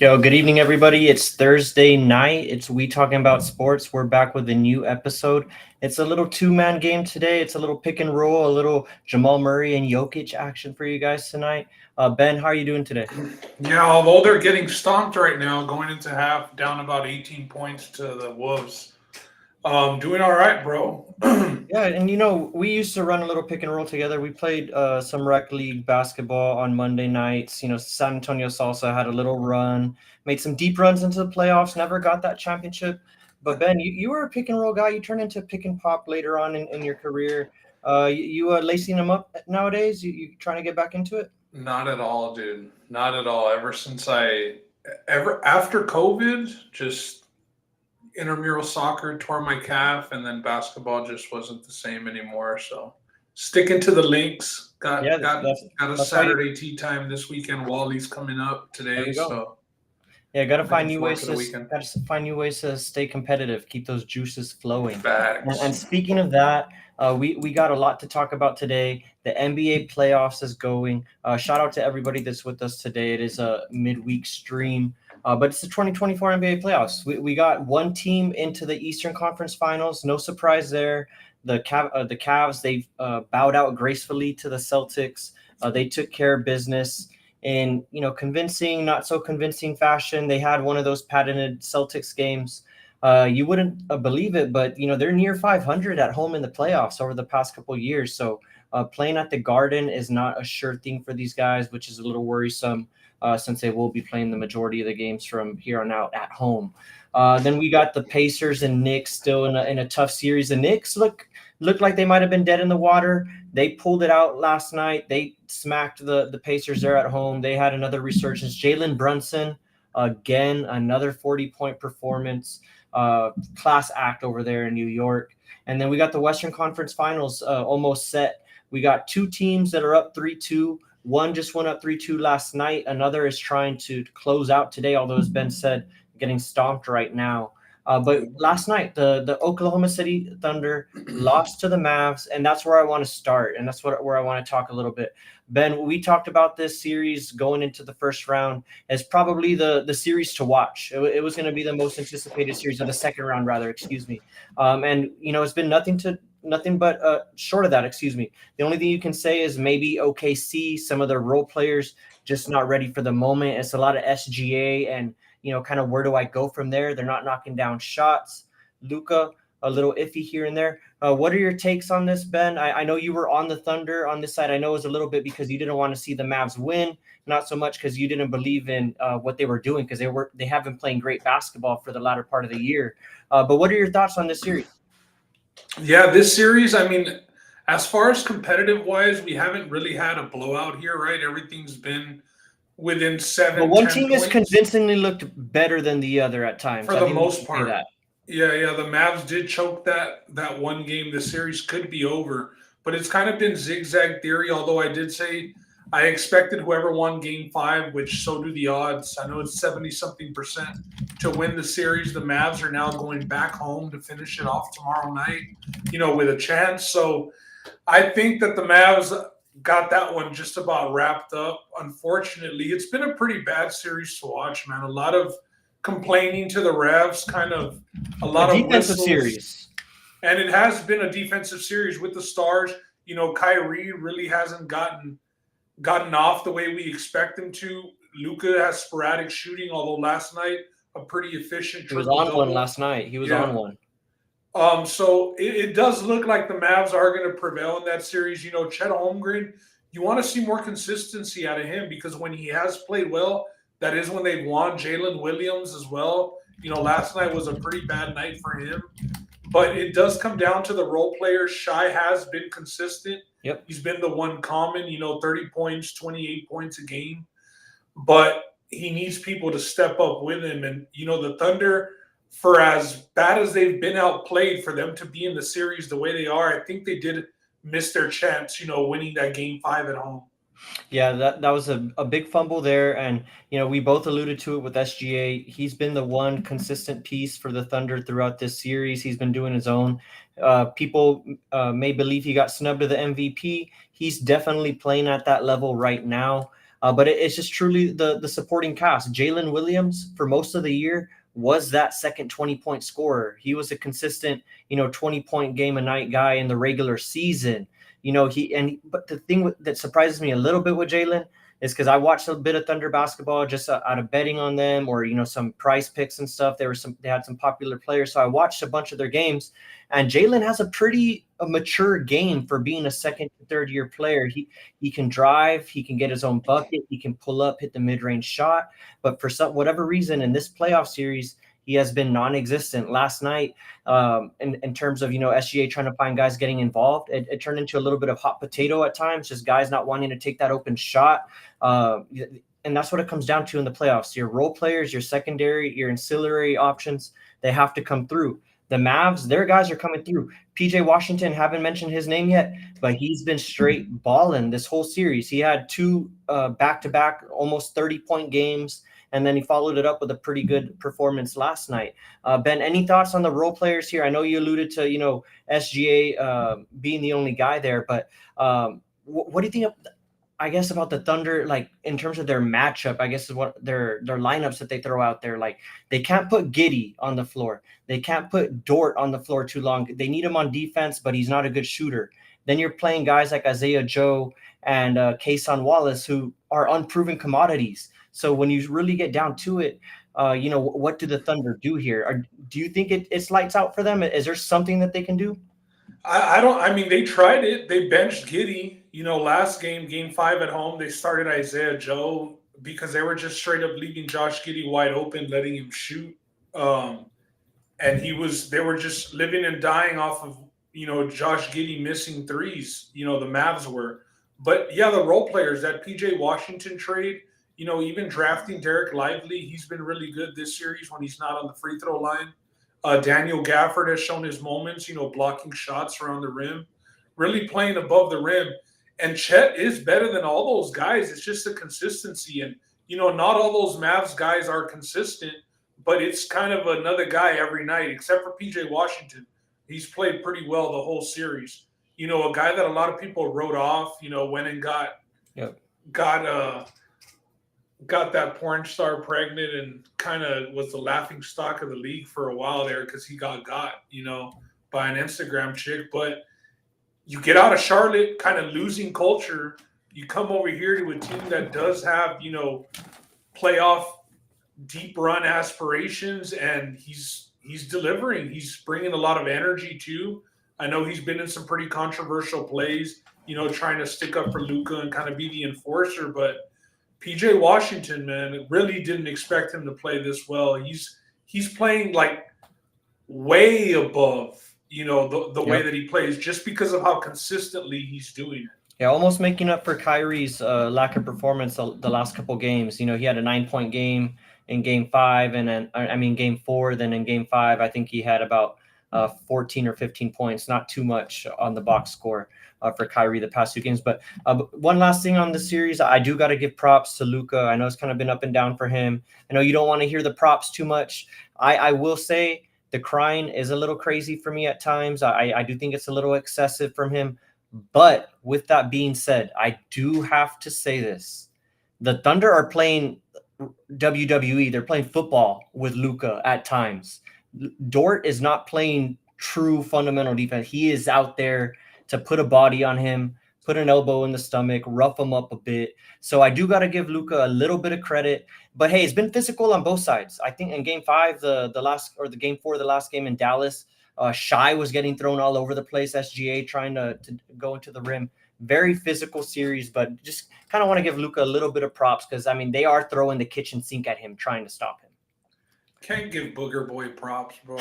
Yo, good evening, everybody. It's Thursday night. It's We Talking About Sports. We're back with a new episode. It's a little two-man game today. It's a little pick and roll, a little Jamal Murray and Jokic action for you guys tonight. Ben, how are you doing today? Yeah, although they're getting stomped right now, going into half, down about 18 points to the Wolves. Doing all right, bro. Yeah, and we used to run a little pick and roll together. We played some rec league basketball on Monday nights. San Antonio Salsa had a little run, made some deep runs into the playoffs, never got that championship. But Ben, you were a pick and roll guy. You turned into pick and pop later on in your career. You lacing them up nowadays? You trying to get back into it? Not at all, dude. Not at all. Ever after COVID, just intramural soccer tore my calf, and then basketball just wasn't the same anymore. So sticking to the links. Yeah, Got a that's why Saturday tea time this weekend. Wally's coming up there today, you go. so Yeah, gotta find looking new forward ways to the to weekend. gotta find new ways to stay competitive, keep those juices flowing. And Facts. speaking of that, we got a lot to talk about today. The NBA playoffs is going. Shout out to everybody that's with us today. It is a midweek stream, but it's the 2024 NBA playoffs. We got one team into the Eastern Conference Finals. No surprise there. The Cavs, they bowed out gracefully to the Celtics. They took care of business in convincing, not so convincing fashion. They had one of those patented Celtics games. You wouldn't believe it, but they're near 500 at home in the playoffs over the past couple of years. So playing at the Garden is not a sure thing for these guys, which is a little worrisome since they will be playing the majority of the games from here on out at home. Then we got the Pacers and Knicks still in a tough series. The Knicks looked like they might have been dead in the water. They pulled it out last night. They smacked the Pacers there at home. They had another resurgence. Jalen Brunson, again, another 40-point performance. Class act over there in New York. And then we got the Western Conference Finals almost set. We got two teams that are up 3-2. One just went up 3-2 last night. Another is trying to close out today, although as Ben said, getting stomped right now. But last night, the Oklahoma City Thunder lost to the Mavs, and that's where I want to start, and that's where I want to talk a little bit. Ben, we talked about this series going into the first round as probably the series to watch. It was going to be the most anticipated series of the second round, rather, excuse me. And it's been nothing but short of that, excuse me. The only thing you can say is maybe OKC, some of their role players just not ready for the moment. It's a lot of SGA and kind of where do I go from there? They're not knocking down shots. Luka, a little iffy here and there. What are your takes on this, Ben? I know you were on the Thunder on this side. I know it was a little bit because you didn't want to see the Mavs win, not so much because you didn't believe in what they were doing because they have been playing great basketball for the latter part of the year. But what are your thoughts on this series? Yeah, this series, I mean, as far as competitive wise, we haven't really had a blowout here, right? Everything's been within But seven, one 10 team has points convincingly looked better than the other at times. for I the think we most can say part. that. Yeah, the Mavs did choke that one game. The series could be over, but it's kind of been zigzag theory. Although I did say I expected whoever won Game 5, which so do the odds. I know it's 70 something percent to win the series. The Mavs are now going back home to finish it off tomorrow night, with a chance. So I think that the Mavs got that one just about wrapped up. Unfortunately, it's been a pretty bad series to watch, man. A lot of complaining to the refs, kind of a A lot of defensive whistles, series. and it has been a defensive series with the Stars. Kyrie really hasn't gotten off the way we expect him to. Luka has sporadic shooting, although last night a pretty efficient He was triple on one double. last night. He was on Yeah, one. so it does look like the Mavs are going to prevail in that series. Chet Holmgren, you want to see more consistency out of him because when he has played well, that is when they've won. Jalen Williams as well. Last night was a pretty bad night for him. But it does come down to the role players. Shy has been consistent. Yep. He's been the one common, 30 points, 28 points a game. But he needs people to step up with him. And, the Thunder, for as bad as they've been outplayed, for them to be in the series the way they are, I think they did miss their chance, winning that Game 5 at home. Yeah, that was a big fumble there. And, we both alluded to it with SGA. He's been the one consistent piece for the Thunder throughout this series. He's been doing his own. People may believe he got snubbed to the MVP. He's definitely playing at that level right now. But it's just truly the supporting cast. Jalen Williams, for most of the year, was that second 20-point scorer. He was a consistent, 20-point game a night guy in the regular season. But the thing that surprises me a little bit with Jalen is because I watched a bit of Thunder basketball just out of betting on them, or some price picks and stuff. They had some popular players, so I watched a bunch of their games. And Jalen has a pretty mature game for being a second, third year player. He can drive, he can get his own bucket, he can pull up, hit the mid range shot. But for whatever reason in this playoff series, he has been non-existent. Last night, in terms of SGA trying to find guys getting involved, it turned into a little bit of hot potato at times, just guys not wanting to take that open shot. And that's what it comes down to in the playoffs. Your role players, your secondary, your ancillary options, they have to come through. The Mavs, their guys are coming through. PJ Washington, haven't mentioned his name yet, but he's been straight balling this whole series. He had two back-to-back, almost 30-point games, and then he followed it up with a pretty good performance last night. Ben, any thoughts on the role players here? I know you alluded to, SGA being the only guy there, but what do you think of, I guess, about the Thunder, like in terms of their matchup? I guess is what their lineups that they throw out there. Like, they can't put Giddey on the floor. They can't put Dort on the floor too long. They need him on defense, but he's not a good shooter. Then you're playing guys like Isaiah Joe and Kayson Wallace, who are unproven commodities. So when you really get down to it, what do the Thunder do here? Do you think it's lights out for them? Is there something that they can do? I don't. I mean, they tried it. They benched Giddey. Last game 5 at home, they started Isaiah Joe because they were just straight up leaving Josh Giddey wide open, letting him shoot. And they were just living and dying off of Josh Giddey missing threes. The Mavs were, but yeah, the role players, that PJ Washington trade. Even drafting Derek Lively, he's been really good this series when he's not on the free throw line. Daniel Gafford has shown his moments, blocking shots around the rim, really playing above the rim. And Chet is better than all those guys. It's just the consistency. And, not all those Mavs guys are consistent, but it's kind of another guy every night, except for PJ Washington. He's played pretty well the whole series. A guy that a lot of people wrote off, went and got that porn star pregnant and kind of was the laughing stock of the league for a while there because he got by an Instagram chick. But you get out of Charlotte, kind of losing culture. You come over here to a team that does have, playoff deep run aspirations, and he's delivering. He's bringing a lot of energy too. I know he's been in some pretty controversial plays, trying to stick up for Luka and kind of be the enforcer, but PJ Washington, man, really didn't expect him to play this well. He's playing like way above, the way that he plays, just because of how consistently he's doing it. Yeah, almost making up for Kyrie's lack of performance the last couple games. He had a 9-point game in Game 5, and then Game 4. Then in Game 5, I think he had about 14 or 15 points, not too much on the box score for Kyrie the past 2 games. But one last thing on the series, I do got to give props to Luka. I know it's kind of been up and down for him. I know you don't want to hear the props too much. I will say the crying is a little crazy for me at times. I do think it's a little excessive from him. But with that being said, I do have to say this. The Thunder are playing WWE. They're playing football with Luka at times. Dort is not playing true fundamental defense. He is out there to put a body on him, put an elbow in the stomach, rough him up a bit. So I do got to give Luka a little bit of credit. But hey, it's been physical on both sides. I think in Game 5, the Game 4, the last game in Dallas, Shai was getting thrown all over the place. SGA trying to go into the rim. Very physical series, but just kind of want to give Luka a little bit of props because, they are throwing the kitchen sink at him, trying to stop him. Can't give Booger Boy props, bro.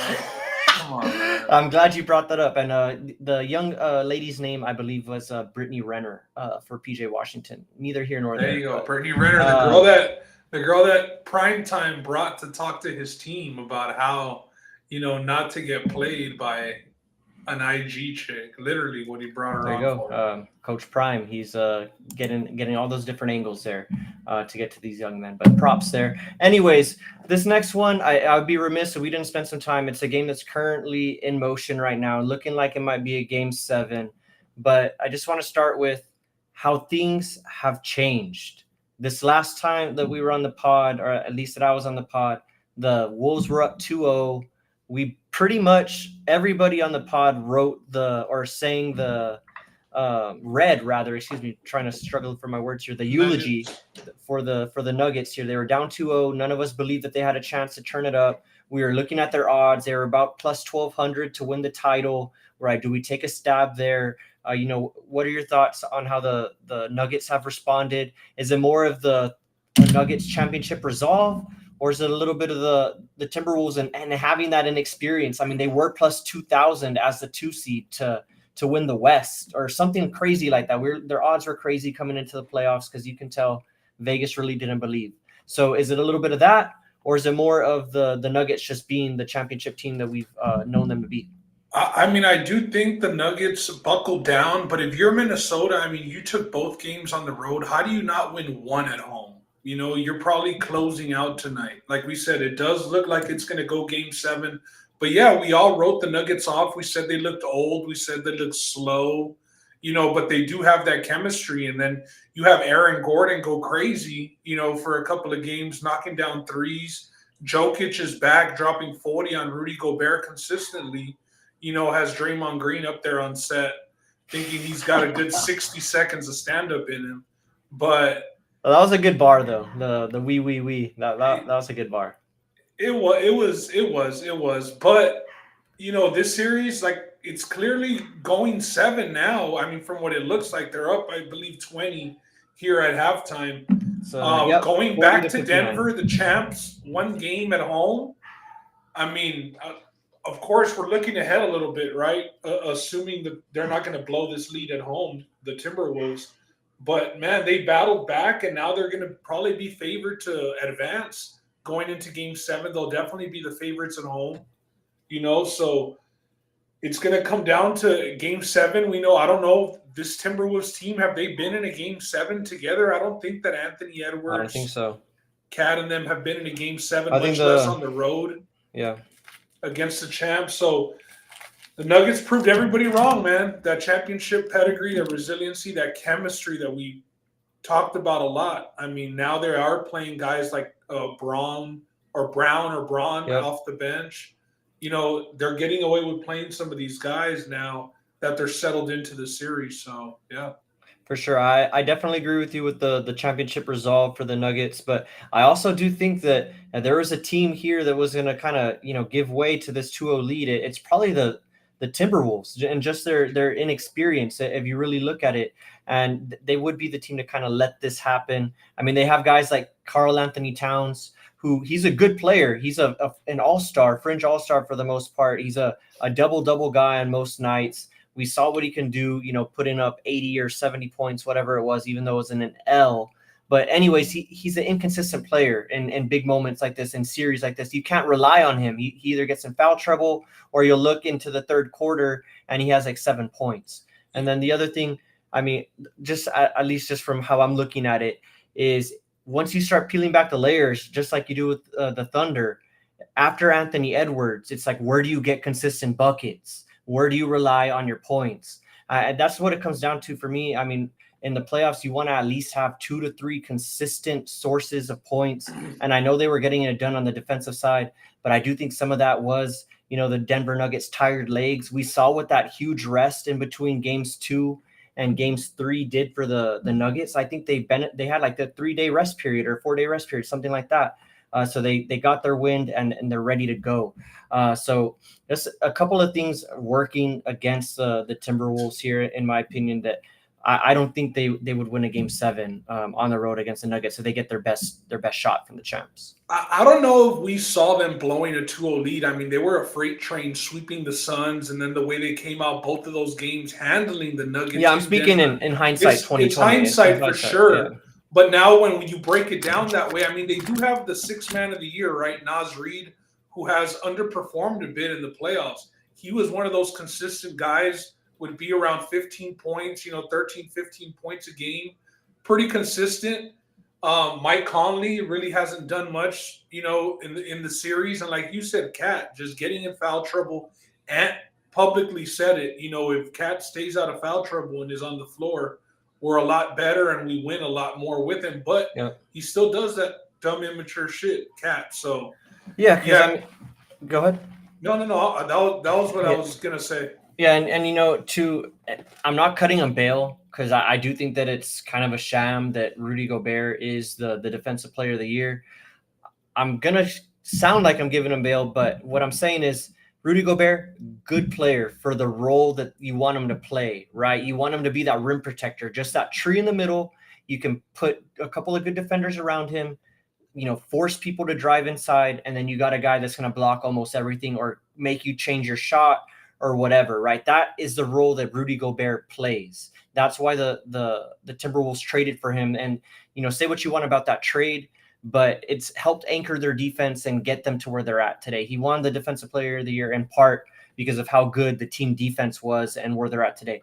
Come on, man. I'm glad you brought that up. And the young lady's name, I believe, was Brittany Renner for PJ Washington. Neither here nor there. There you go, Brittany Renner, the girl that Primetime brought to talk to his team about how, not to get played by an IG chick. Literally, what he brought her there on you go. for. Coach Prime, he's getting all those different angles there to get to these young men. But props there. Anyways, this next one, I would be remiss if we didn't spend some time. It's a game that's currently in motion right now, looking like it might be a Game 7. But I just want to start with how things have changed this last time that we were on the pod, or at least that I was on the pod, the Wolves were up 2-0. We pretty much everybody on the pod wrote or sang the read rather, excuse me, trying to struggle for my words here, the eulogy for the Nuggets here. They were down 2-0. None of us believed that they had a chance to turn it up. We were looking at their odds. They were about plus 1,200 to win the title. Right? Do we take a stab there? What are your thoughts on how the Nuggets have responded? Is it more of the Nuggets championship resolve, or is it a little bit of the Timberwolves and having that inexperience? I mean, they were plus 2,000 as the 2 seed to win the West or something crazy like that. Their odds were crazy coming into the playoffs because you can tell Vegas really didn't believe. So is it a little bit of that, or is it more of the Nuggets just being the championship team that we've known them to be? I mean, I do think the Nuggets buckled down, but if you're Minnesota, I mean, you took both games on the road. How do you not win one at home? You're probably closing out tonight. Like we said, it does look like it's going to go game 7. But yeah, we all wrote the Nuggets off. We said they looked old. We said they looked slow, but they do have that chemistry. And then you have Aaron Gordon go crazy, for a couple of games, knocking down threes. Jokic is back, dropping 40 on Rudy Gobert consistently. Has Draymond Green up there on set, thinking he's got a good 60 seconds of stand-up in him. But that was a good bar, though. The we. That was a good bar. It was. But, this series, like, it's clearly going 7 now. I mean, from what it looks like, they're up, I believe, 20 here at halftime. So going back to Denver, the champs, 1 game at home. I mean, of course, we're looking ahead a little bit, right? Assuming that they're not going to blow this lead at home, the Timberwolves. But, man, they battled back, and now they're going to probably be favored to advance going into game 7. They'll definitely be the favorites at home, So it's going to come down to game 7. I don't know, this Timberwolves team, have they been in a game 7 together? I don't think that Anthony Edwards, I don't think so. Cat and them have been in a game 7, much less on the road. Yeah. Against the champs. So the Nuggets proved everybody wrong, man. That championship pedigree, that resiliency, that chemistry that we talked about a lot. I mean, now they are playing guys like Brown off the bench. They're getting away with playing some of these guys now that they're settled into the series. So, yeah. For sure. I definitely agree with you with the championship resolve for the Nuggets, but I also do think that there was a team here that was going to kind of, give way to this 2-0 lead. It's probably the Timberwolves and just their inexperience, if you really look at it, and they would be the team to kind of let this happen. I mean, they have guys like Karl Anthony Towns, who he's a good player. He's an all-star, fringe all-star for the most part. He's a double-double guy on most nights. We saw what he can do, putting up 80 or 70 points, whatever it was, even though it was in an L. But anyways, he's an inconsistent player in big moments like this, in series like this. You can't rely on him. He either gets in foul trouble or you'll look into the third quarter and he has like 7 points. And then the other thing, I mean, just at least just from how I'm looking at it, is once you start peeling back the layers, just like you do with the Thunder, after Anthony Edwards, it's like, where do you get consistent buckets? Where do you rely on your points? That's what it comes down to for me. I mean, in the playoffs, you want to at least have 2 to 3 consistent sources of points. And I know they were getting it done on the defensive side, but I do think some of that was, the Denver Nuggets' tired legs. We saw what that huge rest in between games 2 and games 3 did for the Nuggets. I think they had like the 3-day rest period or 4-day rest period, something like that. So they got their wind and they're ready to go. So there's a couple of things working against the Timberwolves here, in my opinion, that I don't think they would win a game 7 on the road against the Nuggets. So they get their best shot from the champs. I don't know if we saw them blowing a 2-0 lead. I mean, they were a freight train sweeping the Suns, and then the way they came out both of those games, handling the Nuggets. Yeah, I'm speaking in hindsight, 2020. It's hindsight for sure. Yeah. But now when you break it down that way, I mean, they do have the 6th man of the year, right? Naz Reid, who has underperformed a bit in the playoffs. He was one of those consistent guys, would be around 15 points, 13, 15 points a game. Pretty consistent. Mike Conley really hasn't done much, in the series. And like you said, Cat, just getting in foul trouble. Ant publicly said it, if Cat stays out of foul trouble and is on the floor, we're a lot better and we win a lot more with him. But Yeah. he still does that dumb, immature shit, Cat. So Yeah, because yeah, I mean, go ahead. no. That was what I Yeah. was gonna say. Yeah, and I'm not cutting on Bale because I do think that it's kind of a sham that Rudy Gobert is the defensive player of the year. I'm gonna sound like I'm giving him Bale, but what I'm saying is Rudy Gobert, good player for the role that you want him to play, right? You want him to be that rim protector, just that tree in the middle. You can put a couple of good defenders around him, force people to drive inside, and then you got a guy that's going to block almost everything or make you change your shot or whatever, right? That is the role that Rudy Gobert plays. That's why the Timberwolves traded for him. And say what you want about that trade, but it's helped anchor their defense and get them to where they're at today. He won the Defensive Player of the Year in part because of how good the team defense was and where they're at today.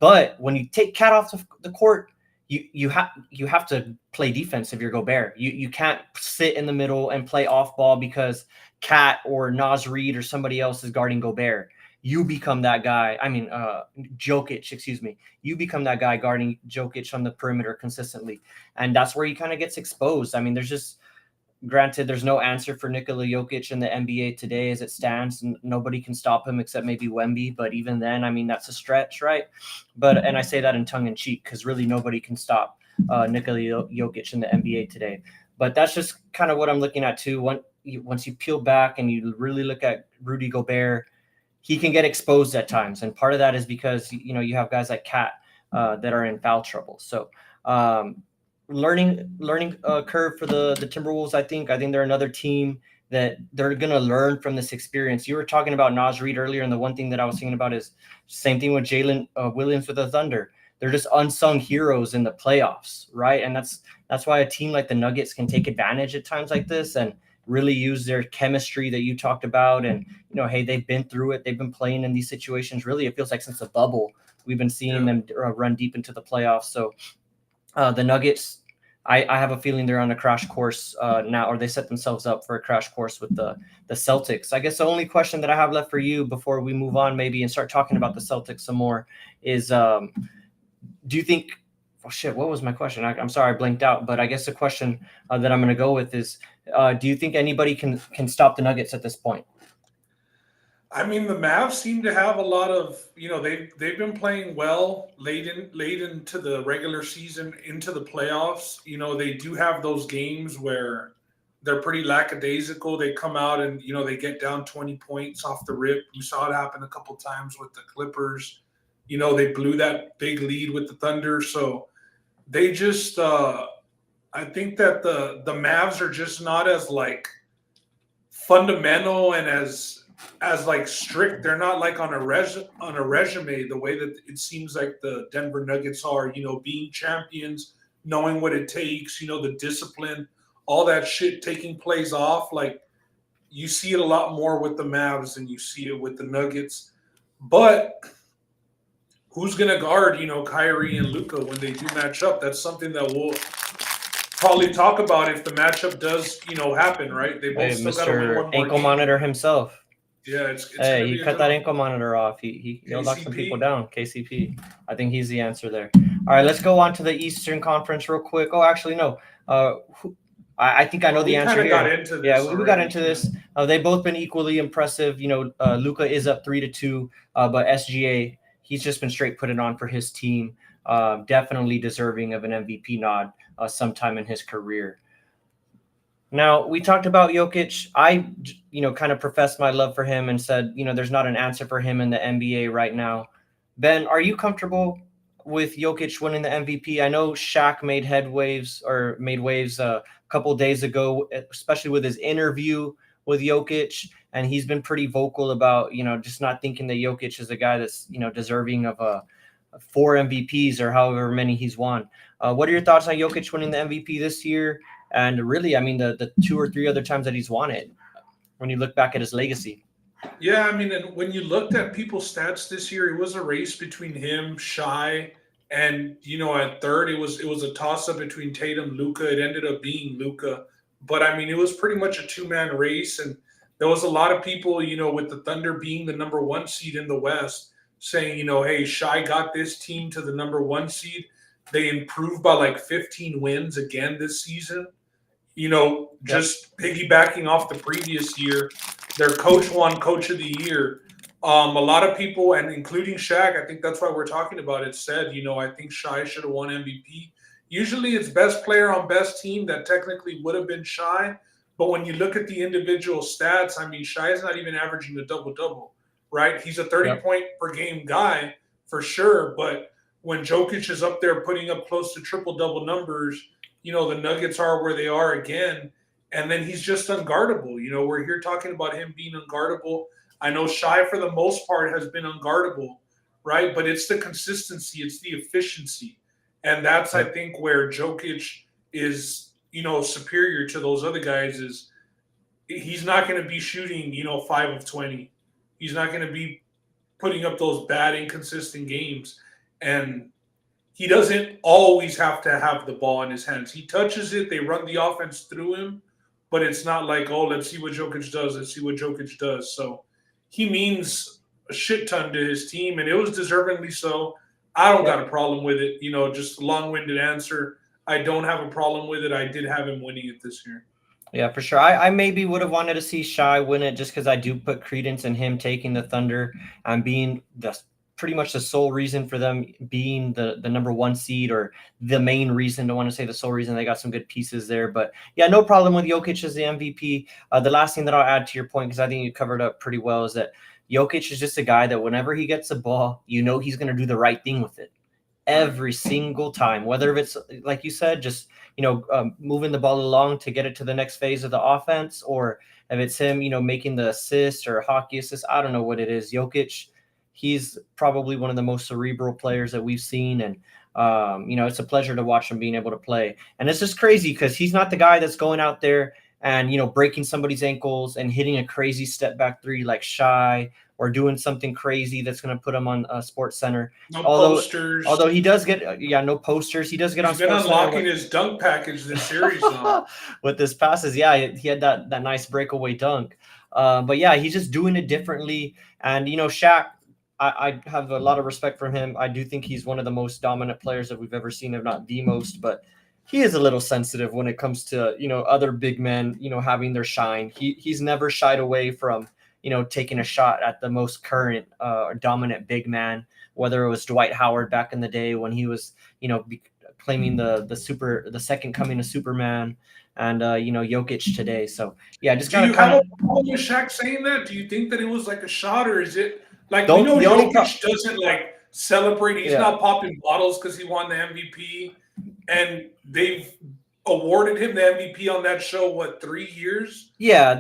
But when you take Cat off the court, you have to play defense if you're Gobert. You can't sit in the middle and play off ball because Cat or Naz Reid or somebody else is guarding Gobert. You become that guy. I mean, Jokic, excuse me. You become that guy guarding Jokic on the perimeter consistently. And that's where he kind of gets exposed. I mean, granted, there's no answer for Nikola Jokic in the NBA today as it stands. Nobody can stop him except maybe Wemby. But even then, I mean, that's a stretch, right? And I say that in tongue in cheek because really nobody can stop Nikola Jokic in the NBA today. But that's just kind of what I'm looking at too. Once you peel back and you really look at Rudy Gobert, he can get exposed at times. And part of that is because, you have guys like Cat that are in foul trouble. So, learning curve for the Timberwolves. I think they're another team that they're going to learn from this experience. You were talking about Naz Reid earlier, and the one thing that I was thinking about is same thing with Jalen Williams with the Thunder. They're just unsung heroes in the playoffs, right? And that's why a team like the Nuggets can take advantage at times like this and really use their chemistry that you talked about. And hey, they've been through it. They've been playing in these situations. Really, it feels like since the bubble, we've been seeing them run deep into the playoffs. So the Nuggets, I have a feeling they're on a crash course now, or they set themselves up for a crash course with the Celtics. I guess the only question that I have left for you before we move on maybe and start talking about the Celtics some more is, do you think – oh, shit, what was my question? I'm sorry, I blanked out. But I guess the question that I'm going to go with is, do you think anybody can stop the Nuggets at this point? I mean, the Mavs seem to have a lot of, they've been playing well late into the regular season, into the playoffs. They do have those games where they're pretty lackadaisical. They come out and, they get down 20 points off the rip. You saw it happen a couple times with the Clippers. They blew that big lead with the Thunder. So they just, I think that the Mavs are just not as like fundamental and as like strict. They're not like on a resume the way that it seems like the Denver Nuggets are, being champions, knowing what it takes, the discipline, all that shit, taking plays off. Like you see it a lot more with the Mavs than you see it with the Nuggets. But who's going to guard, Kyrie and Luka when they do match up? That's something that we'll probably talk about if the matchup does, happen, right? They both still got to win one more ankle game. monitor himself. Yeah, it's hey, he cut that ankle monitor off. He'll knock some people down. KCP. I think he's the answer there. All right, let's go on to the Eastern Conference real quick. Oh, actually, no. I think I know the answer here. We got into this. They've both been equally impressive. Luka is up 3-2, but SGA, he's just been straight putting on for his team. Definitely deserving of an MVP nod sometime in his career. Now, we talked about Jokic. I, kind of professed my love for him and said, there's not an answer for him in the NBA right now. Ben, are you comfortable with Jokic winning the MVP? I know Shaq made waves a couple days ago, especially with his interview with Jokic, and he's been pretty vocal about, just not thinking that Jokic is a guy that's, deserving of 4 MVPs or however many he's won. What are your thoughts on Jokic winning the MVP this year? And really, I mean, the 2 or 3 other times that he's won it, when you look back at his legacy. Yeah, I mean, and when you looked at people's stats this year, it was a race between him, Shai, and, at third, it was a toss-up between Tatum, Luka. It ended up being Luka. But, I mean, it was pretty much a 2-man race. And there was a lot of people, with the Thunder being the number 1 seed in the West, saying, hey, Shai got this team to the number 1 seed. they improved by like 15 wins again this season. You know, just piggybacking off the previous year, their coach won Coach of the Year. A lot of people, and including Shaq, I think that's why we're talking about it, said, you know, I think Shai should have won MVP. Usually it's best player on best team that technically would have been Shai. But when you look at the individual stats, I mean, Shai is not even averaging a double-double, right? He's a 30-point per game guy for sure. But when Jokic is up there putting up close to triple-double numbers, you know, the Nuggets are where they are again. And then he's just unguardable. You know, we're here talking about him being unguardable. I know Shai, for the most part, has been unguardable, right? But it's the consistency, it's the efficiency. And that's, I think, where Jokic is, you know, superior to those other guys is he's not going to be shooting, you know, 5 of 20. He's not going to be putting up those bad, inconsistent games. And he doesn't always have to have the ball in his hands. He touches it, they run the offense through him, but it's not like, oh, let's see what Jokic does. Let's see what Jokic does. So he means a shit ton to his team, and it was deservingly so. I don't got a problem with it. You know, just a long-winded answer. I don't have a problem with it. I did have him winning it this year. Yeah, for sure. I maybe would have wanted to see Shai win it just because I do put credence in him taking the Thunder and being pretty much the sole reason for them being the number 1 seed, or the main reason. Don't want to say the sole reason. They got some good pieces there. But yeah, no problem with Jokic as the MVP. The last thing that I'll add to your point, because I think you covered up pretty well, is that Jokic is just a guy that whenever he gets the ball, you know he's going to do the right thing with it every single time, whether it's, like you said, just, you know, moving the ball along to get it to the next phase of the offense, or if it's him, you know, making the assist or hockey assist. I don't know what it is. Jokic, he's probably one of the most cerebral players that we've seen. And, you know, it's a pleasure to watch him being able to play. And it's just crazy because he's not the guy that's going out there and, you know, breaking somebody's ankles and hitting a crazy step back 3 like Shai, or doing something crazy that's going to put him on Sports Center. No posters. Although he does get, no posters. He does get on Sports Center. He's been unlocking his dunk package this series now. With his passes. Yeah, he had that nice breakaway dunk. But yeah, he's just doing it differently. And, you know, Shaq, I have a lot of respect for him. I do think he's one of the most dominant players that we've ever seen, if not the most. But he is a little sensitive when it comes to, you know, other big men, you know, having their shine. He's never shied away from, you know, taking a shot at the most current dominant big man, whether it was Dwight Howard back in the day when he was, you know, claiming the second coming of Superman, and you know, Jokic today. So yeah, just do you have a problem with Shaq saying that? Do you think that it was like a shot, or is it like, we know Jokic doesn't like celebrate? He's not popping bottles because he won the MVP, and they've awarded him the MVP on that show, what, 3 years? Yeah,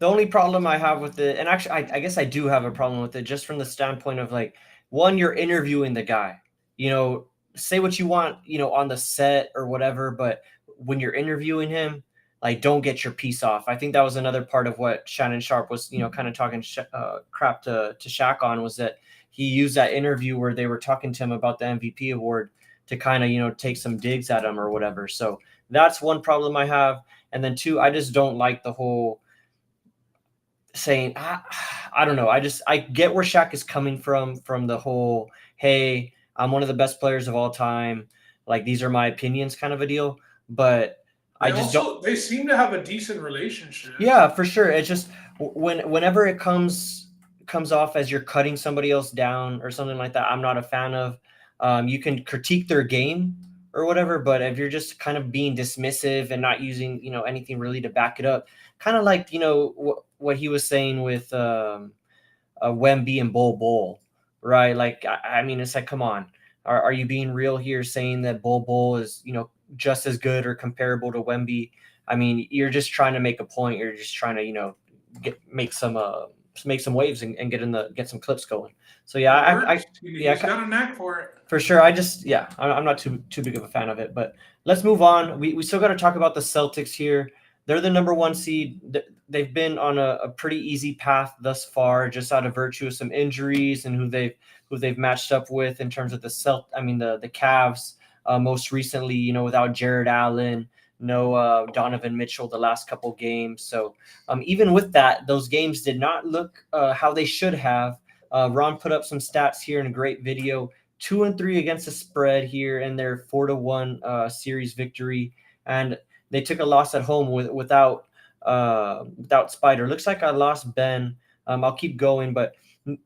the only problem I have with it, and actually I guess I do have a problem with it, just from the standpoint of, like, one, you're interviewing the guy. You know, say what you want, you know, on the set or whatever, but when you're interviewing him, like, don't get your piece off. I think that was another part of what Shannon Sharpe was, you know, kind of talking crap to Shaq on, was that he used that interview where they were talking to him about the MVP award to kind of, you know, take some digs at him or whatever. So that's one problem I have. And then 2, I just don't like the whole saying, I don't know. I get where Shaq is coming from the whole, hey, I'm one of the best players of all time, like, these are my opinions kind of a deal. But they seem to have a decent relationship. Yeah, for sure. It's just whenever it comes off as you're cutting somebody else down or something like that, I'm not a fan of. You can critique their game or whatever, but if you're just kind of being dismissive and not using, you know, anything really to back it up, kind of like, you know, what he was saying with Wemby and Bol, right? Like, I mean, it's like, come on, are you being real here, saying that Bol is, you know, just as good or comparable to Wemby? I mean, you're just trying to make a point. You're just trying to, you know, make some waves and get some clips going. So yeah, he's got a knack for it. For sure. I'm not too big of a fan of it, but let's move on. We still got to talk about the Celtics here. They're the number 1 seed. They've been on a pretty easy path thus far, just out of virtue of some injuries and who they've matched up with in terms of the Cavs. Most recently, you know, without Jared Allen, no Donovan Mitchell the last couple games. So even with that, those games did not look how they should have. Ron put up some stats here in a great video 2-3 against the spread here in their 4-1 series victory, and they took a loss at home without Spider. Looks like I lost Ben. I'll keep going, but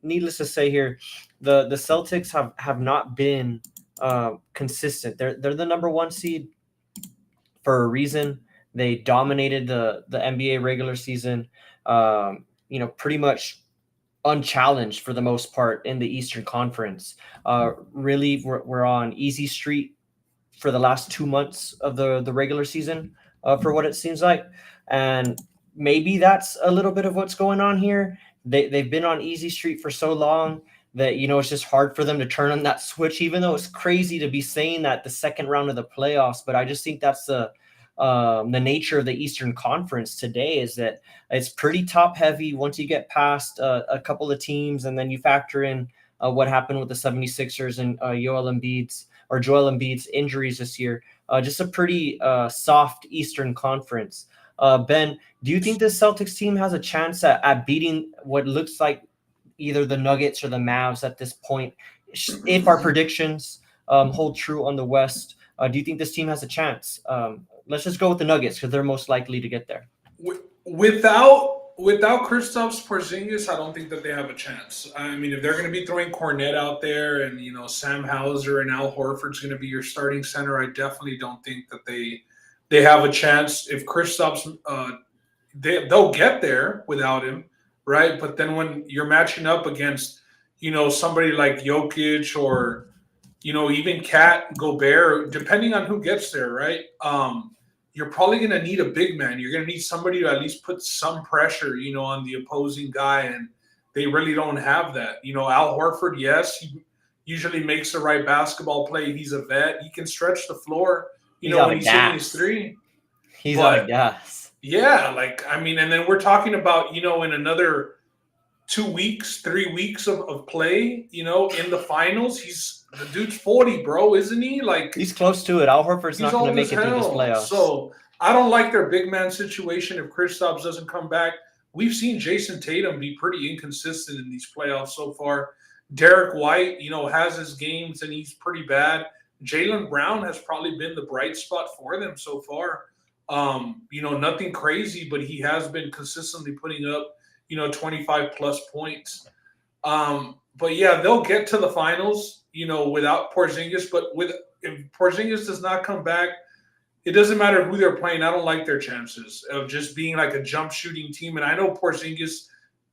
needless to say here, the Celtics have not been consistent. They're the number one seed for a reason. They dominated the NBA regular season, pretty much unchallenged for the most part in the Eastern Conference. Really, we're on easy street for the last 2 months of the regular season, for what it seems like, and maybe that's a little bit of what's going on here. They've been on easy street for so long that it's just hard for them to turn on that switch. Even though it's crazy to be saying that the second round of the playoffs, but I just think that's the nature of the Eastern Conference today, is that it's pretty top heavy once you get past a couple of teams, and then you factor in what happened with the 76ers and Joel Embiid's injuries this year. Just a pretty soft Eastern Conference. Ben, do you think the Celtics team has a chance at beating what looks like either the Nuggets or the Mavs at this point, if our predictions hold true on the West? Do you think this team has a chance? Let's just go with the Nuggets because they're most likely to get there. Without Kristaps Porzingis, I don't think that they have a chance. I mean, if they're going to be throwing Cornette out there and Sam Hauser and Al Horford's going to be your starting center, I definitely don't think that they have a chance. If Kristaps, they'll get there without him, right? But then when you're matching up against somebody like Jokic or even Cat, Gobert, depending on who gets there, right? You're probably going to need a big man. You're going to need somebody to at least put some pressure, on the opposing guy, and they really don't have that. Al Horford, yes, he usually makes the right basketball play. He's a vet. He can stretch the floor, when he's hitting his three. He's out of gas. Yeah, and then we're talking about, in another 2 weeks, 3 weeks of play, in the finals, the dude's 40, bro, isn't he? He's close to it. Al Horford's not going to make it through this playoffs. So I don't like their big man situation if Kristaps doesn't come back. We've seen Jason Tatum be pretty inconsistent in these playoffs so far. Derek White, has his games and he's pretty bad. Jaylen Brown has probably been the bright spot for them so far. Nothing crazy, but he has been consistently putting up 25 plus points. But yeah, they'll get to the finals, without Porzingis. But if Porzingis does not come back, it doesn't matter who they're playing. I don't like their chances of just being like a jump shooting team. And I know Porzingis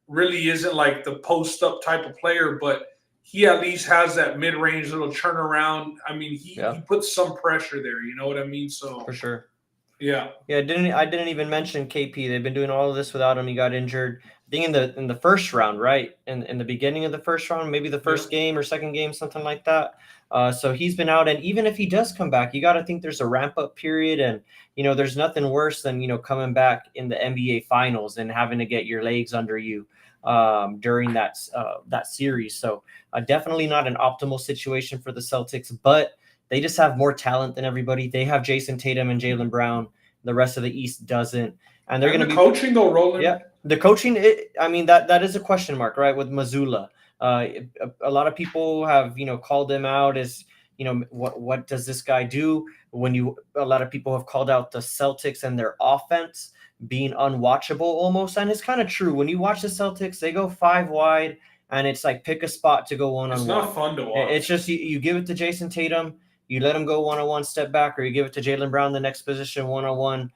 really isn't like the post up type of player, but he at least has that mid range little turnaround. I mean, he puts some pressure there. You know what I mean? So for sure. Yeah. I didn't even mention KP. They've been doing all of this without him. He got injured, I think in the first round, right? In the beginning of the first round, maybe the first game or second game, something like that. So he's been out, and even if he does come back, you got to think there's a ramp up period, and there's nothing worse than coming back in the NBA Finals and having to get your legs under you during that series. So definitely not an optimal situation for the Celtics, but they just have more talent than everybody. They have Jason Tatum and Jaylen Brown. The rest of the East doesn't. And they're going to be coaching though, Roland. Yeah, the coaching. That is a question mark, right? With Mazzulla, a lot of people have called him out as what does this guy do? A lot of people have called out the Celtics and their offense being unwatchable almost, and it's kind of true. When you watch the Celtics, they go 5 wide, and it's like pick a spot to go one-on-one. It's not fun to watch. It's just you give it to Jason Tatum. You let him go one-on-one, step back, or you give it to Jaylen Brown the next position, one-on-one,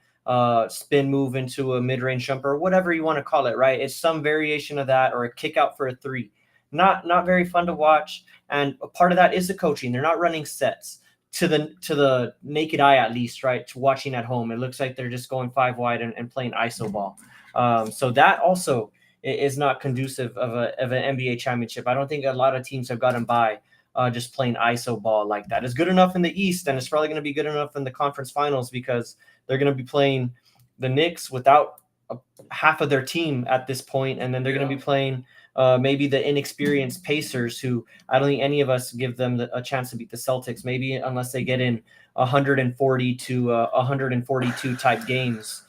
spin move into a mid-range jumper, whatever you want to call it, right? It's some variation of that, or a kick out for a 3. Not very fun to watch, and a part of that is the coaching. They're not running sets to the naked eye, at least, right? To watching at home, it looks like they're just going 5 wide and playing iso ball. So that also is not conducive of an NBA championship. I don't think a lot of teams have gotten by just playing iso ball like that. It's good enough in the East, and it's probably going to be good enough in the conference finals because they're going to be playing the Knicks without half of their team at this point, and then they're going to be playing maybe the inexperienced Pacers, who I don't think any of us give them a chance to beat the Celtics, maybe unless they get in 140 to 142 type games.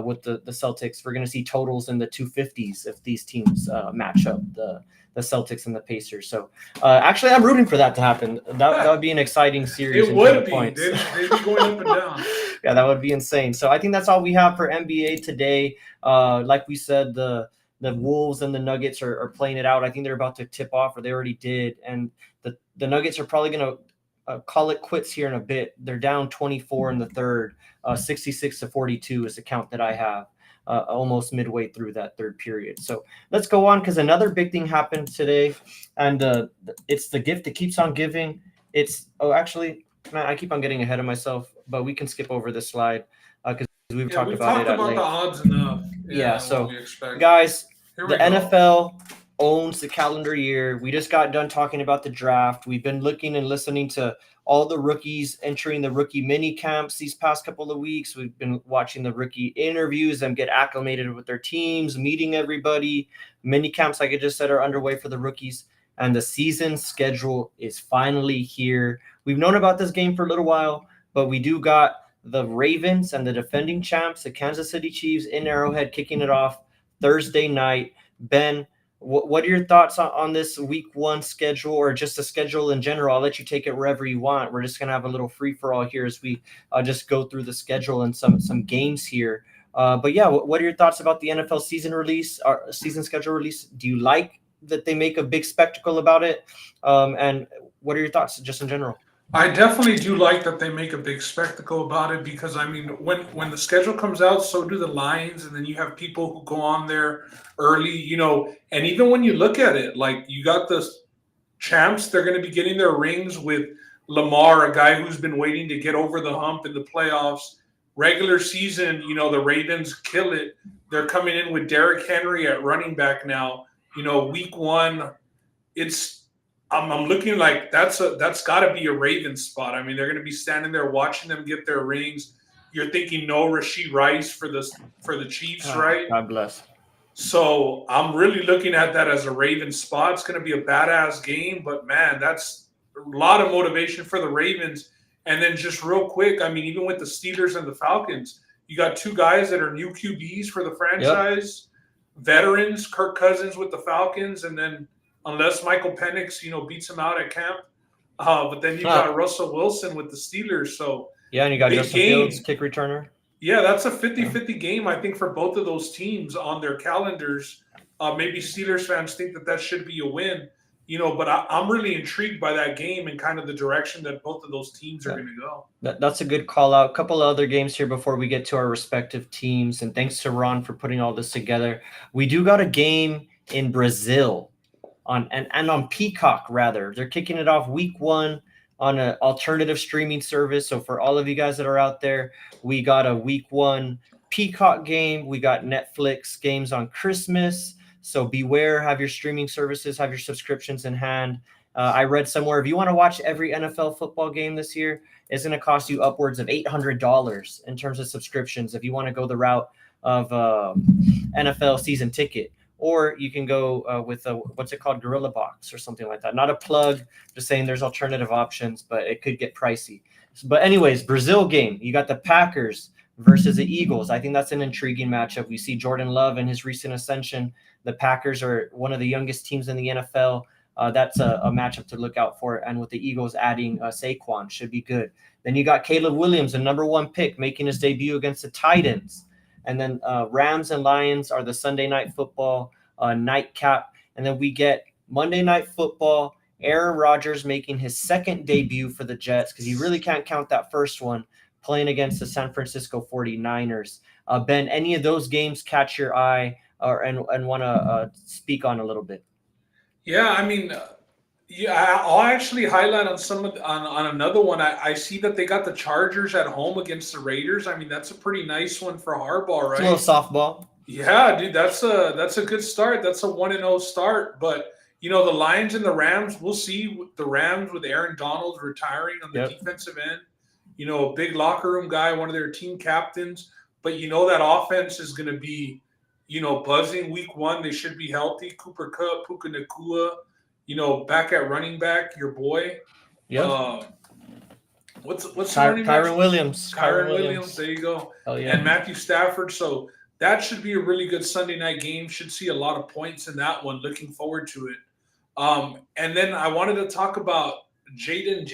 with the Celtics. We're going to see totals in the 250s if these teams match up, the Celtics and the Pacers. So actually, I'm rooting for that to happen. That would be an exciting series. It in would terms of be. points. They'd be going up and down. Yeah, that would be insane. So I think that's all we have for NBA today. Like we said, the Wolves and the Nuggets are playing it out. I think they're about to tip off, or they already did. And the Nuggets are probably going to call it quits here in a bit. They're down 24 in the third, 66-42 is the count that I have, almost midway through that third period. So let's go on, because another big thing happened today, and it's the gift that keeps on giving. Actually, man, I keep on getting ahead of myself, but we can skip over this slide because we've talked about it at length. The odds enough. Yeah, so guys, the NFL owns the calendar year. We just got done talking about the draft. We've been looking and listening to all the rookies entering the rookie mini camps these past couple of weeks. We've been watching the rookie interviews, them get acclimated with their teams, meeting everybody. Mini camps, like I just said, are underway for the rookies, and the season schedule is finally here. We've known about this game for a little while, but we do got the Ravens and the defending champs, the Kansas City Chiefs, in Arrowhead, kicking it off Thursday night. Ben, what are your thoughts on this week one schedule, or just the schedule in general? I'll let you take it wherever you want. We're just going to have a little free-for-all here as we just go through the schedule and some games here. But yeah, what are your thoughts about the NFL season schedule release? Do you like that they make a big spectacle about it? And what are your thoughts just in general? I definitely do like that they make a big spectacle about it, because I mean, when the schedule comes out, so do the lines, and then you have people who go on there early, and even when you look at it, like you got the champs, they're going to be getting their rings with Lamar, a guy who's been waiting to get over the hump in the playoffs. Regular season, the Ravens kill it. They're coming in with Derrick Henry at running back now. Week one, I'm looking like that's got to be a Ravens spot. I mean, they're going to be standing there watching them get their rings. You're thinking no Rashee Rice for the Chiefs, right? God bless. So I'm really looking at that as a Ravens spot. It's going to be a badass game, but man, that's a lot of motivation for the Ravens. And then just real quick, I mean, even with the Steelers and the Falcons, you got two guys that are new QBs for the franchise, veterans, Kirk Cousins with the Falcons, and then unless Michael Penix, beats him out at camp. But then you got Russell Wilson with the Steelers. So yeah, and you got Justin Fields, kick returner. Yeah, that's a 50-50 game, I think, for both of those teams on their calendars. Maybe Steelers fans think that should be a win, but I'm really intrigued by that game and kind of the direction that both of those teams are going to go. That's a good call out. A couple of other games here before we get to our respective teams. And thanks to Ron for putting all this together. We do got a game in Brazil on Peacock, rather. They're kicking it off week one on an alternative streaming service. So for all of you guys that are out there, we got a week one Peacock game. We got Netflix games on Christmas. So beware, have your streaming services, have your subscriptions in hand. I read somewhere, if you want to watch every NFL football game this year, it's going to cost you upwards of $800 in terms of subscriptions if you want to go the route of NFL season ticket. Or you can go with what's it called, Gorilla Box or something like that. Not a plug, just saying there's alternative options, but it could get pricey. But anyways, Brazil game, you got the Packers versus the Eagles. I think that's an intriguing matchup. We see Jordan Love in his recent ascension. The Packers are one of the youngest teams in the NFL. That's a matchup to look out for. And with the Eagles adding Saquon, should be good. Then you got Caleb Williams, the number one pick, making his debut against the Titans. And then Rams and Lions are the Sunday night football nightcap. And then we get Monday night football, Aaron Rodgers making his second debut for the Jets, because you really can't count that first one, playing against the San Francisco 49ers. Ben, any of those games catch your eye and want to speak on a little bit? Yeah, I mean, I'll actually highlight on another one. I see that they got the Chargers at home against the Raiders. I mean, that's a pretty nice one for Harbaugh, right? It's a little softball. Yeah, dude, that's a good start. That's a 1-0 start. But the Lions and the Rams, we'll see the Rams with Aaron Donald retiring on the defensive end. A big locker room guy, one of their team captains. But that offense is going to be, buzzing week one. They should be healthy. Cooper Kupp, Puka Nacua, back at running back, your boy. Yeah. what's the running back? Kyron Williams. Kyron Williams. There you go. Oh yeah. And Matthew Stafford. So that should be a really good Sunday night game. Should see a lot of points in that one. Looking forward to it. And then I wanted to talk about Jaden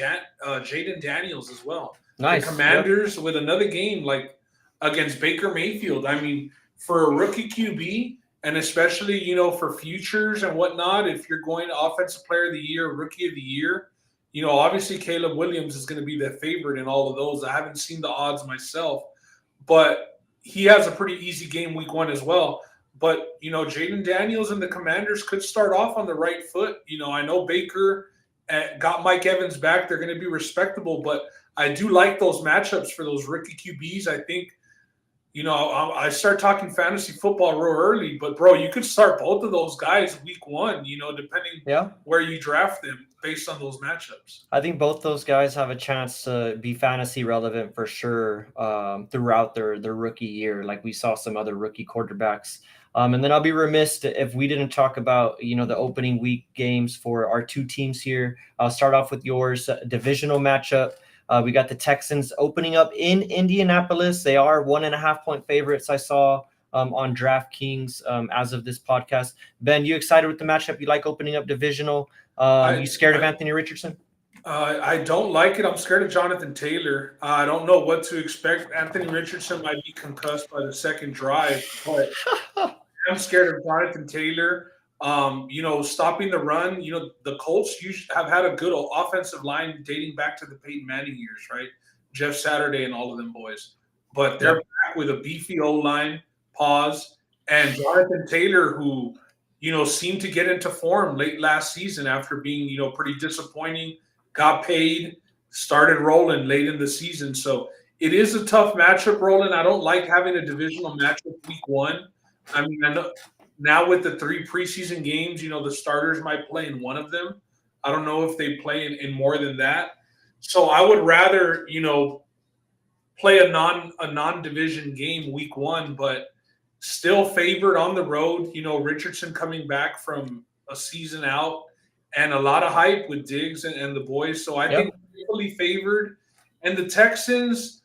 Daniels as well. Nice. The Commanders with another game like against Baker Mayfield. I mean, for a rookie QB, and especially, you know, for futures and whatnot, if you're going to Offensive Player of the Year, Rookie of the Year, you know, obviously Caleb Williams is going to be the favorite in all of those. I haven't seen the odds myself, but he has a pretty easy game week 1 as well. But, you know, Jaden Daniels and the Commanders could start off on the right foot. You know, I know Baker got Mike Evans back. They're going to be respectable, but I do like those matchups for those rookie QBs. I think, you know, I start talking fantasy football real early, but, bro, you could start both of those guys week 1, you know, depending where you draft them based on those matchups. I think both those guys have a chance to be fantasy relevant for sure throughout their rookie year, like we saw some other rookie quarterbacks. And then I'll be remiss if we didn't talk about, you know, the opening week games for our two teams here. I'll start off with yours, divisional matchup. We got the Texans opening up in Indianapolis. They are 1.5-point favorites, I saw on DraftKings as of this podcast. Ben, you excited with the matchup? You like opening up divisional? You scared of Anthony Richardson? I don't like it. I'm scared of Jonathan Taylor. I don't know what to expect. Anthony Richardson might be concussed by the second drive, but I'm scared of Jonathan Taylor. You know, stopping the run. You know, the Colts usually have had a good offensive line dating back to the Peyton Manning years, right? Jeff Saturday and all of them boys. But they're back with a beefy O-line, and Jonathan Taylor, who, you know, seemed to get into form late last season after being, you know, pretty disappointing, got paid, started rolling late in the season. So it is a tough matchup, Roland. I don't like having a divisional matchup week 1. I mean, I know now with the 3 preseason games, you know, the starters might play in one of them. I don't know if they play in more than that. So I would rather, you know, play a non-division game week 1, but still favored on the road. You know, Richardson coming back from a season out and a lot of hype with Diggs and the boys. So I think really favored. And the Texans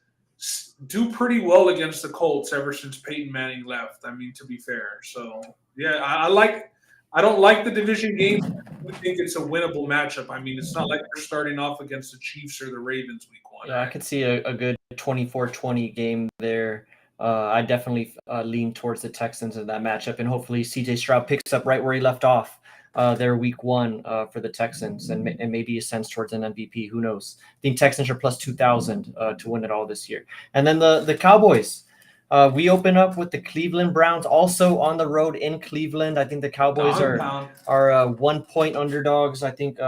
do pretty well against the Colts ever since Peyton Manning left. I mean, to be fair. So, yeah, I don't like the division game. I think it's a winnable matchup. I mean, it's not like they're starting off against the Chiefs or the Ravens week 1. Yeah, I could see a good 24-20 game there. I definitely lean towards the Texans in that matchup, and hopefully CJ Stroud picks up right where he left off their week 1 for the Texans and maybe ascends towards an MVP. Who knows? I think Texans are plus 2,000 to win it all this year. And then the Cowboys. We open up with the Cleveland Browns, also on the road in Cleveland. I think the Cowboys are 1-point underdogs. I think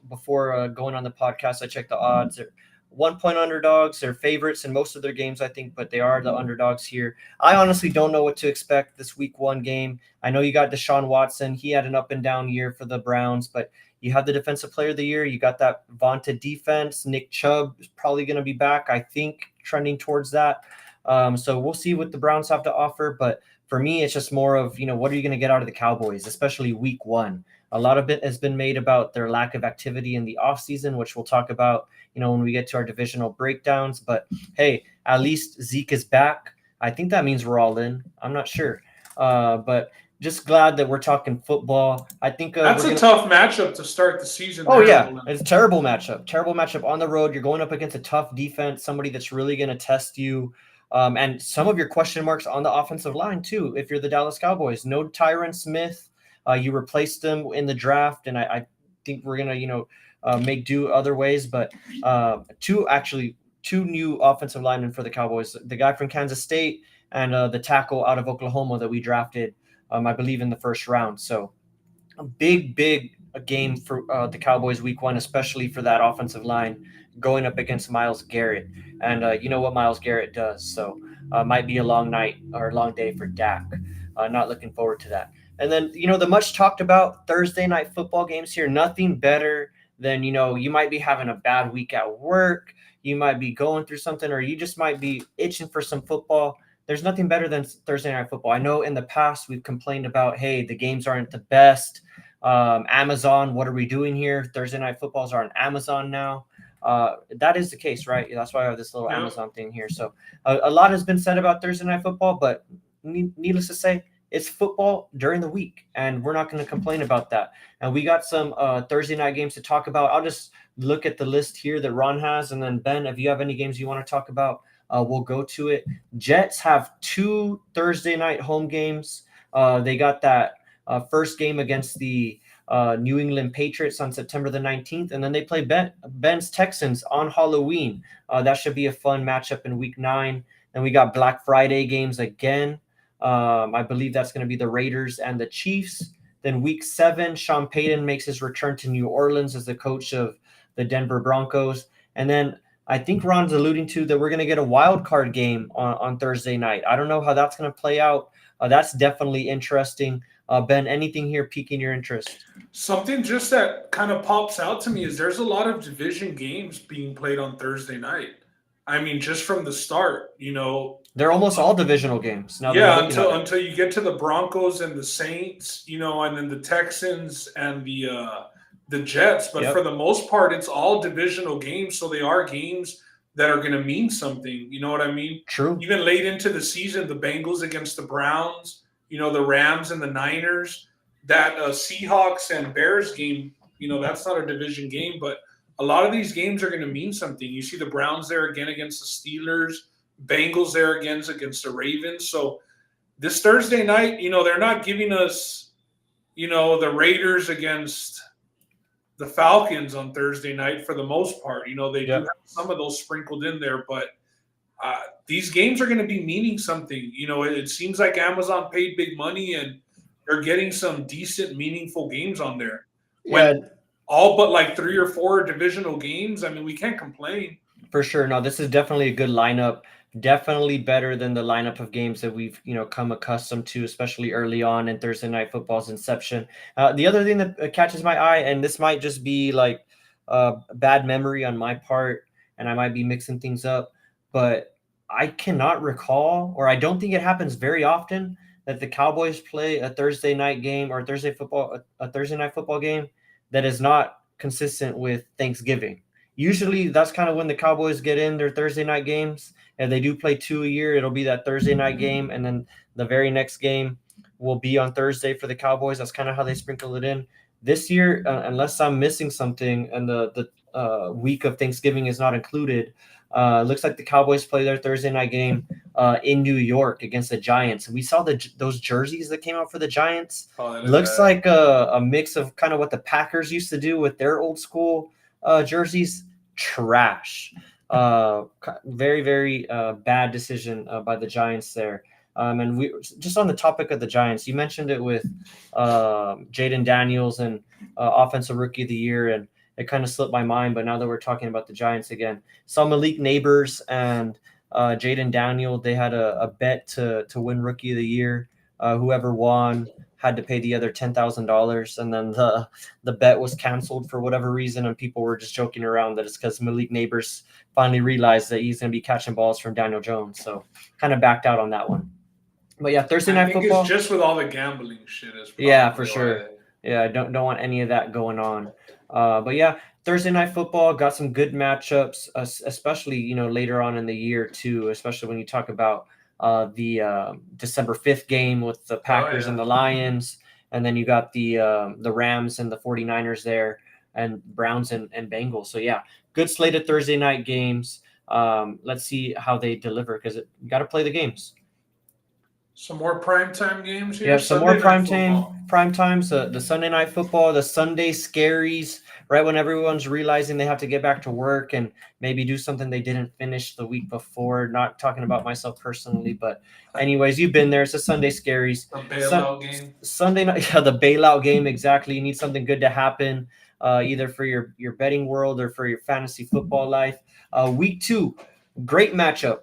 before going on the podcast, I checked the odds. They're 1-point underdogs. They're favorites in most of their games, I think, but they are the underdogs here. I honestly don't know what to expect this week 1 game. I know you got Deshaun Watson. He had an up and down year for the Browns, but you have the Defensive Player of the Year. You got that vaunted defense. Nick Chubb is probably going to be back, I think, trending towards that. So we'll see what the Browns have to offer. But for me, it's just more of, you know, what are you going to get out of the Cowboys, especially week 1? A lot of it has been made about their lack of activity in the offseason, which we'll talk about, you know, when we get to our divisional breakdowns. But, hey, at least Zeke is back. I think that means we're all in. I'm not sure. But just glad that we're talking football. I think that's a tough matchup to start the season. Oh, yeah. It's a terrible matchup. Terrible matchup on the road. You're going up against a tough defense, somebody that's really going to test you. And some of your question marks on the offensive line, too, if you're the Dallas Cowboys. No Tyron Smith. You replaced them in the draft, and I think we're going to, you know, make do other ways. But two new offensive linemen for the Cowboys, the guy from Kansas State and the tackle out of Oklahoma that we drafted, I believe, in the first round. So a big game for the Cowboys week 1, especially for that offensive line going up against Myles Garrett. And you know what Myles Garrett does. So might be a long night or a long day for Dak. Not looking forward to that. And then, you know, the much talked about Thursday night football games here, nothing better than, you know, you might be having a bad week at work. You might be going through something, or you just might be itching for some football. There's nothing better than Thursday night football. I know in the past we've complained about, hey, the games aren't the best. Amazon, what are we doing here? Thursday night footballs are on Amazon now. That is the case, right? That's why I have this little Yeah. Amazon thing here. So a lot has been said about Thursday Night Football, but needless to say, it's football during the week, and we're not going to complain about that. And we got some Thursday night games to talk about. I'll just look at the list here that Ron has, and then Ben, if you have any games you want to talk about, we'll go to it. Jets have 2 Thursday night home games. They got that first game against the New England Patriots on September the 19th, and then they play Ben's Texans on Halloween. That should be a fun matchup in Week 9. Then we got Black Friday games again. I believe that's going to be the Raiders and the Chiefs. Then Week 7, Sean Payton makes his return to New Orleans as the coach of the Denver Broncos. And then I think Ron's alluding to that we're going to get a wild card game on Thursday night. I don't know how that's going to play out. That's definitely interesting. Ben, anything here piquing your interest? Something just that kind of pops out to me is there's a lot of division games being played on Thursday night. I mean, just from the start, they're almost all divisional games now. Yeah, until you get to the Broncos and the Saints, and then the Texans and the Jets. But for the most part, it's all divisional games, so they are games that are going to mean something. You know what I mean? True. Even late into the season, the Bengals against the Browns, the Rams and the Niners, that Seahawks and Bears game, that's not a division game, but a lot of these games are going to mean something. You see the Browns there again against the Steelers, Bengals there again against the Ravens. So this Thursday night, they're not giving us, the Raiders against the Falcons on Thursday night for the most part. They do have some of those sprinkled in there, but these games are going to be meaning something. It seems like Amazon paid big money and they're getting some decent, meaningful games on there. All but like 3 or 4 divisional games. I mean, we can't complain. For sure. No, this is definitely a good lineup. Definitely better than the lineup of games that we've come accustomed to, especially early on in Thursday Night Football's inception. The other thing that catches my eye, and this might just be like a bad memory on my part, and I might be mixing things up, but I cannot recall, or I don't think it happens very often, that the Cowboys play a Thursday night game or a Thursday Night Football game that is not consistent with Thanksgiving. Usually that's kind of when the Cowboys get in their Thursday night games. And they do play 2 a year. It'll be that Thursday night game. And then the very next game will be on Thursday for the Cowboys. That's kind of how they sprinkle it in. This year, unless I'm missing something and the week of Thanksgiving is not included, looks like the Cowboys play their Thursday night game in New York against the Giants. And we saw those jerseys that came out for the Giants. Looks like a mix of kind of what the Packers used to do with their old school jerseys. Trash. Very, very bad decision by the Giants there. And we just on the topic of the Giants, you mentioned it with Jaden Daniels and Offensive Rookie of the Year, and it kind of slipped my mind. But now that we're talking about the Giants again, saw Malik Neighbors and Jaden Daniel. They had a bet to win Rookie of the Year. Whoever won had to pay the other $10,000, and then the bet was canceled for whatever reason, and people were just joking around that it's because Malik Neighbors finally realized that he's going to be catching balls from Daniel Jones, so kind of backed out on that one. But yeah, Thursday Night Football. It's just with all the gambling shit. Yeah, for sure. Yeah, I don't want any of that going on. But yeah, Thursday Night Football got some good matchups, especially later on in the year too, especially when you talk about the December 5th game with the Packers and the Lions, and then you got the Rams and the 49ers there, and Browns and Bengals. So yeah, good slate of Thursday night games. Let's see how they deliver, because you got to play the games. Some more primetime games here. Yeah, some more prime times. The Sunday Night Football, the Sunday scaries, right when everyone's realizing they have to get back to work and maybe do something they didn't finish the week before. Not talking about myself personally, but anyways, you've been there. It's a Sunday scaries. A bailout game. Sunday night, the bailout game, exactly. You need something good to happen, either for your betting world or for your fantasy football life. Week 2. Great matchup.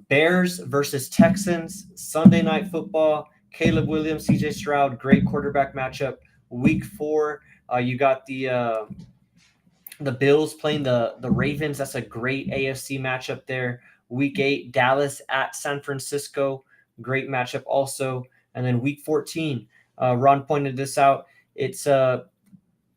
Bears versus Texans, Sunday Night Football. Caleb Williams, CJ Stroud, great quarterback matchup. Week 4, you got the Bills playing the Ravens. That's a great AFC matchup there. Week 8, Dallas at San Francisco, great matchup also. And then Week 14, Ron pointed this out. It's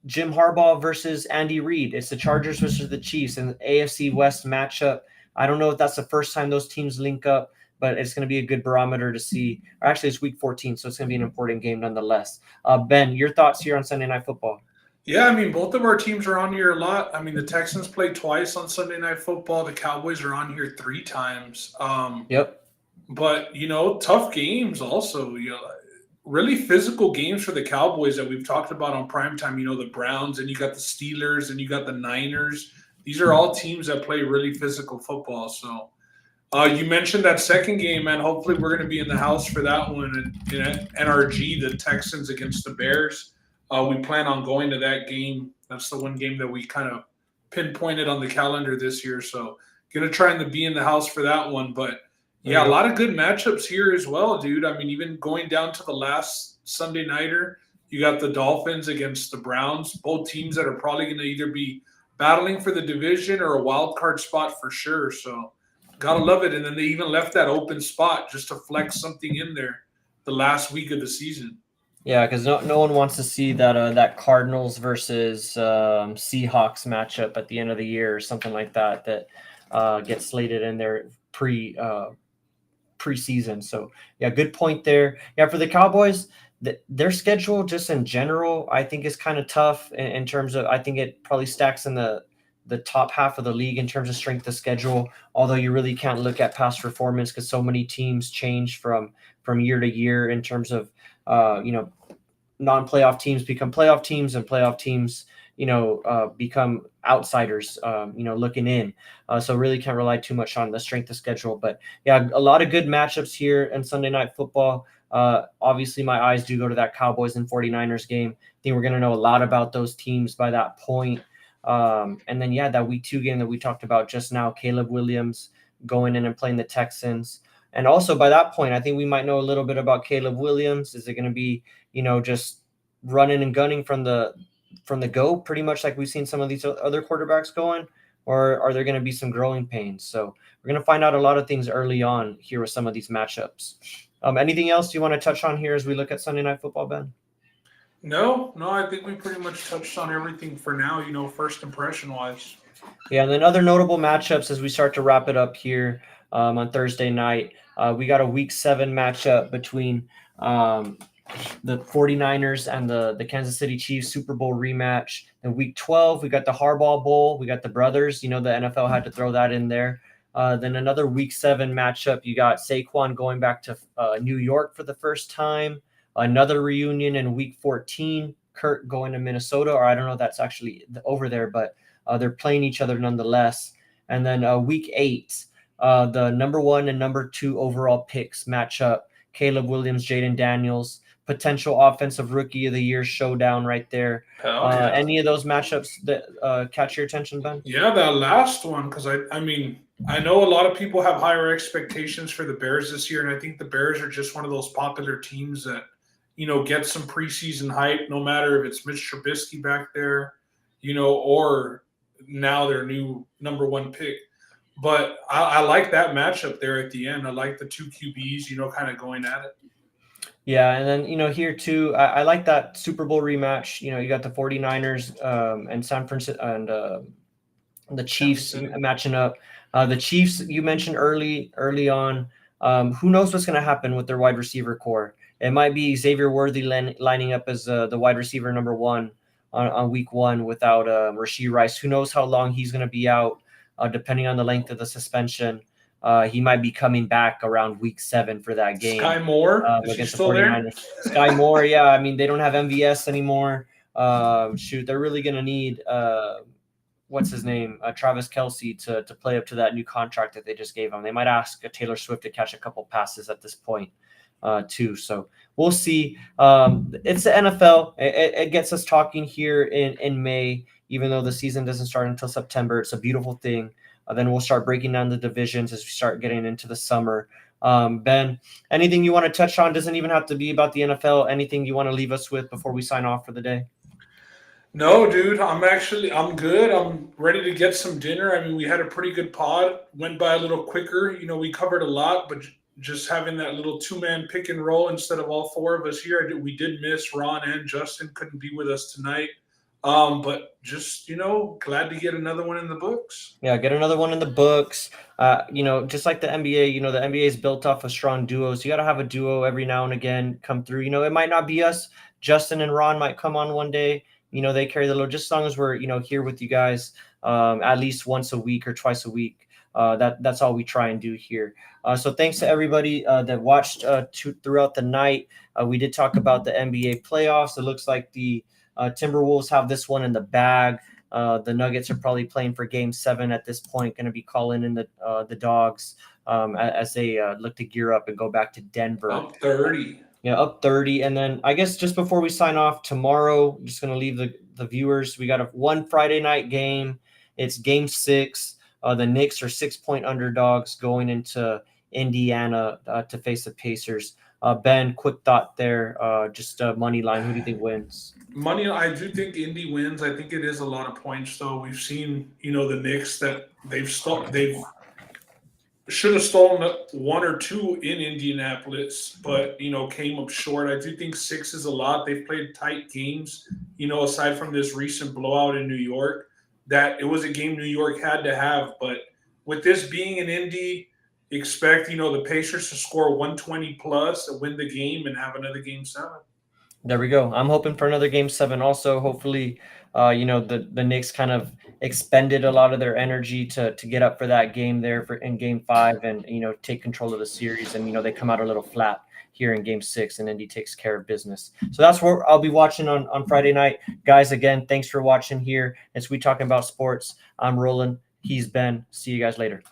Jim Harbaugh versus Andy Reid. It's the Chargers versus the Chiefs and the AFC West matchup. I don't know if that's the first time those teams link up, but it's going to be a good barometer to see. Or actually, it's week 14, so it's going to be an important game nonetheless. Ben, your thoughts here on Sunday Night Football? Yeah, I mean, both of our teams are on here a lot. I mean, the Texans play twice on Sunday Night Football. The Cowboys are on here 3 times. Yep. But, tough games also. Really physical games for the Cowboys that we've talked about on primetime. The Browns, and you got the Steelers, and you got the Niners. These are all teams that play really physical football. So you mentioned that second game, man. Hopefully we're going to be in the house for that one. And NRG, the Texans against the Bears. We plan on going to that game. That's the one game that we kind of pinpointed on the calendar this year. So going to try and be in the house for that one. But, yeah, a lot of good matchups here as well, dude. I mean, even going down to the last Sunday nighter, you got the Dolphins against the Browns, both teams that are probably going to either be battling for the division or a wild card spot for sure. So got to love it. And then they even left that open spot just to flex something in there the last week of the season. Yeah, because no one wants to see that Cardinals versus Seahawks matchup at the end of the year or something like that gets slated in their preseason. So yeah, good point there. Yeah, for the Cowboys, their schedule just in general, I think is kind of tough in terms of, I think it probably stacks in the top half of the league in terms of strength of schedule, although you really can't look at past performance because so many teams change from year to year in terms of non-playoff teams become playoff teams and playoff teams become outsiders looking in, so really can't rely too much on the strength of schedule. But yeah, a lot of good matchups here in Sunday Night Football. Obviously my eyes do go to that Cowboys and 49ers game. I think we're going to know a lot about those teams by that point. And then that week 2 game that we talked about just now, Caleb Williams going in and playing the Texans. And also by that point, I think we might know a little bit about Caleb Williams. Is it going to be, just running and gunning from the go, pretty much like we've seen some of these other quarterbacks going, or are there going to be some growing pains? So we're going to find out a lot of things early on here with some of these matchups. Anything else you want to touch on here as we look at Sunday Night Football, Ben? No, I think we pretty much touched on everything for now, first impression wise. Yeah, and then other notable matchups as we start to wrap it up here on Thursday night. We got a week 7 matchup between the 49ers and the Kansas City Chiefs Super Bowl rematch. In week 12, we got the Harbaugh Bowl. We got the brothers. The NFL had to throw that in there. Then another week 7 matchup. You got Saquon going back to New York for the first time. Another reunion in week 14. Kurt going to Minnesota, or I don't know if that's actually over there, but they're playing each other nonetheless. And then week 8, the number 1 and number 2 overall picks matchup. Caleb Williams, Jaden Daniels, potential offensive rookie of the year showdown right there. Yeah. Any of those matchups that catch your attention, Ben? Yeah, that last one, because I mean, I know a lot of people have higher expectations for the Bears this year, and I think the Bears are just one of those popular teams that, get some preseason hype, no matter if it's Mitch Trubisky back there, or now their new number 1 pick. But I like that matchup there at the end. I like the 2 QBs, kind of going at it. Yeah, and then, here too, I like that Super Bowl rematch. You got the 49ers and San Francisco and the Chiefs matching up. The Chiefs, you mentioned early on. Who knows what's going to happen with their wide receiver core? It might be Xavier Worthy lining up as the wide receiver number 1 on week 1 without Rashee Rice. Who knows how long he's going to be out, depending on the length of the suspension. He might be coming back around week 7 for that game. Sky Moore against the 49ers. Sky Moore, yeah. I mean, they don't have MVS anymore. They're really going to need what's his name, Travis Kelce, to play up to that new contract that they just gave him. They might ask Taylor Swift to catch a couple passes at this point too. So we'll see. It's the NFL. It gets us talking here in May, even though the season doesn't start until September. It's a beautiful thing. Then we'll start breaking down the divisions as we start getting into the summer. Ben, anything you want to touch on? Doesn't even have to be about the NFL. Anything you want to leave us with before we sign off for the day? No, dude, I'm good. I'm ready to get some dinner. I mean, we had a pretty good pod. Went by a little quicker. We covered a lot, but just having that little 2-man pick and roll instead of all 4 of us here, we did miss Ron and Justin. Couldn't be with us tonight. But just glad to get another one in the books. Yeah, get another one in the books. Just like the NBA, the NBA is built off of strong duos. You got to have a duo every now and again come through. It might not be us. Justin and Ron might come on one day. They carry the load. Just as long as we're, here with you guys at least once a week or twice a week. That's all we try and do here. So thanks to everybody that watched throughout the night. We did talk about the NBA playoffs. It looks like the Timberwolves have this one in the bag. The Nuggets are probably playing for Game 7 at this point. Going to be calling in the Dogs as they look to gear up and go back to Denver. Up 30. Yeah, up 30. And then I guess just before we sign off tomorrow, I'm just going to leave the viewers. We got one Friday night game. It's Game 6. The Knicks are 6-point underdogs going into Indiana to face the Pacers. Ben, quick thought there. Just money line. Who do you think wins? Money, I do think Indy wins. I think it is a lot of points, though. We've seen, the Knicks that they've should have stolen one or two in Indianapolis, but came up short. I do think 6 is a lot. They've played tight games, aside from this recent blowout in New York. That it was a game New York had to have, but with this being an Indy, expect the Pacers to score 120 plus, win the game, and have another Game 7. There we go. I'm hoping for another Game 7 also. Hopefully, the Knicks kind of expended a lot of their energy to get up for that game there in Game 5 and, take control of the series. And, they come out a little flat here in Game 6 and Indy takes care of business. So that's where I'll be watching on Friday night. Guys, again, thanks for watching here as we talking about sports. I'm Roland. He's Ben. See you guys later.